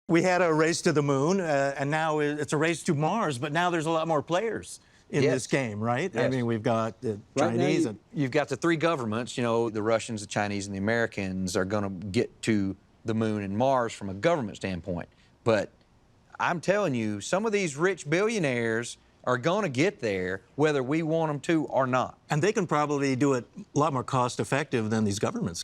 We had a race to the moon, and now it's a race to Mars, but now there's a lot more players in this game, right? Yes. I mean, we've got the Chinese. You've got the three governments, you know, the Russians, the Chinese, and the Americans are going to get to the moon and Mars from a government standpoint. But I'm telling you, some of these rich billionaires are going to get there whether we want them to or not. And they can probably do it a lot more cost-effective than these governments.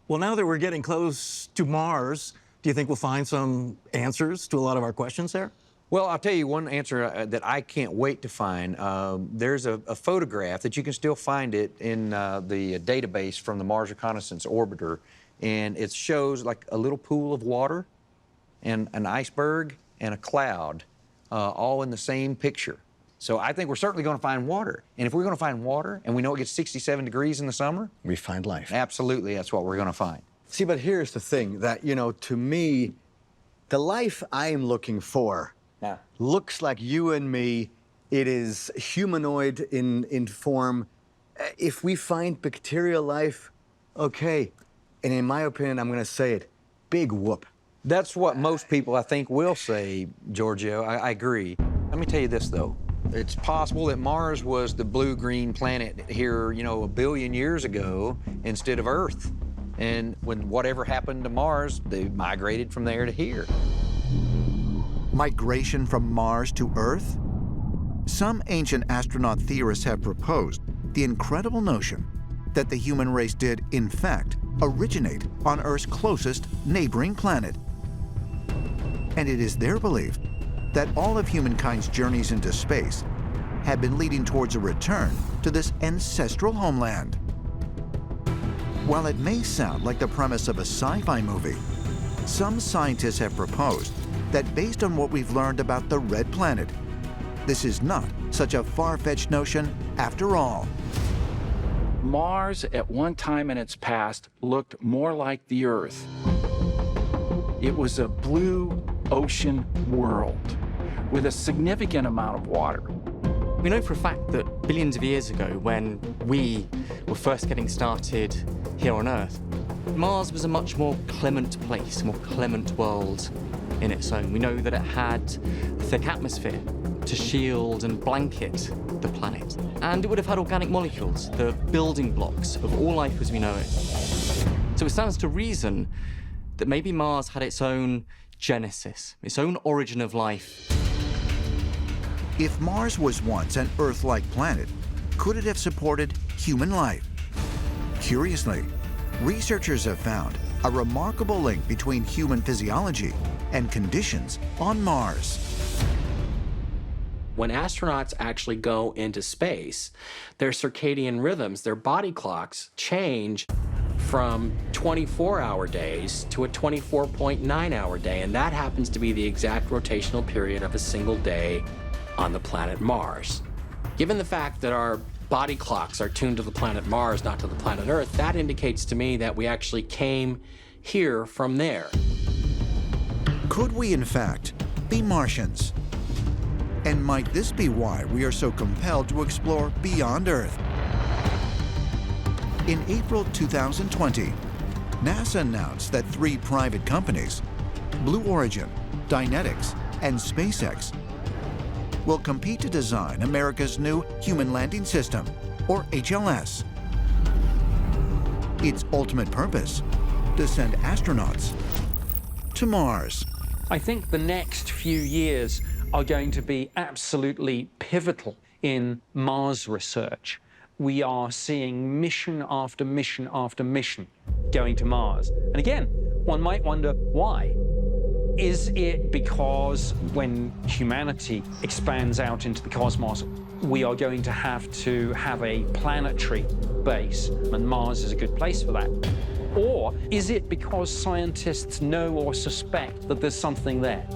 Well, now that we're getting close to Mars, do you think we'll find some answers to a lot of our questions there? Well, I'll tell you one answer that I can't wait to find. There's a photograph that you can still find it in the database from the Mars Reconnaissance Orbiter, and it shows like a little pool of water and an iceberg and a cloud all in the same picture. So I think we're certainly going to find water. And if we're going to find water and we know it gets 67 degrees in the summer, we find life. Absolutely, that's what we're going to find. See, but here's the thing that, you know, to me, the life I'm looking for looks like you and me. It is humanoid in form. If we find bacterial life, okay. And in my opinion, I'm going to say it, big whoop. That's what most people, I think, will say, Giorgio. I agree. Let me tell you this, though. It's possible that Mars was the blue-green planet here, you know, 1 billion years ago instead of Earth. And when whatever happened to Mars, they migrated from there to here. Migration from Mars to Earth? Some ancient astronaut theorists have proposed the incredible notion that the human race did, in fact, originate on Earth's closest neighboring planet. And it is their belief that all of humankind's journeys into space have been leading towards a return to this ancestral homeland. While it may sound like the premise of a sci-fi movie, some scientists have proposed that based on what we've learned about the red planet, this is not such a far-fetched notion after all. Mars, at one time in its past, looked more like the Earth. It was a blue ocean world with a significant amount of water. We know for a fact that billions of years ago, when we were first getting started here on Earth, Mars was a much more clement place, a more clement world in its own. We know that it had a thick atmosphere to shield and blanket the planet. And it would have had organic molecules, the building blocks of all life as we know it. So it stands to reason that maybe Mars had its own genesis, its own origin of life. If Mars was once an Earth-like planet, could it have supported human life? Curiously, researchers have found a remarkable link between human physiology and conditions on Mars. When astronauts actually go into space, their circadian rhythms, their body clocks change from 24-hour days to a 24.9-hour day, and that happens to be the exact rotational period of a single day on the planet Mars. Given the fact that our body clocks are tuned to the planet Mars, not to the planet Earth, that indicates to me that we actually came here from there. Could we, in fact, be Martians? And might this be why we are so compelled to explore beyond Earth? In April 2020, NASA announced that 3 private companies, Blue Origin, Dynetics, and SpaceX, will compete to design America's new Human Landing System, or HLS. Its ultimate purpose, to send astronauts to Mars. I think the next few years are going to be absolutely pivotal in Mars research. We are seeing mission after mission after mission going to Mars. And again, one might wonder why. Is it because when humanity expands out into the cosmos, we are going to have a planetary base, and Mars is a good place for that? Or is it because scientists know or suspect that there's something there?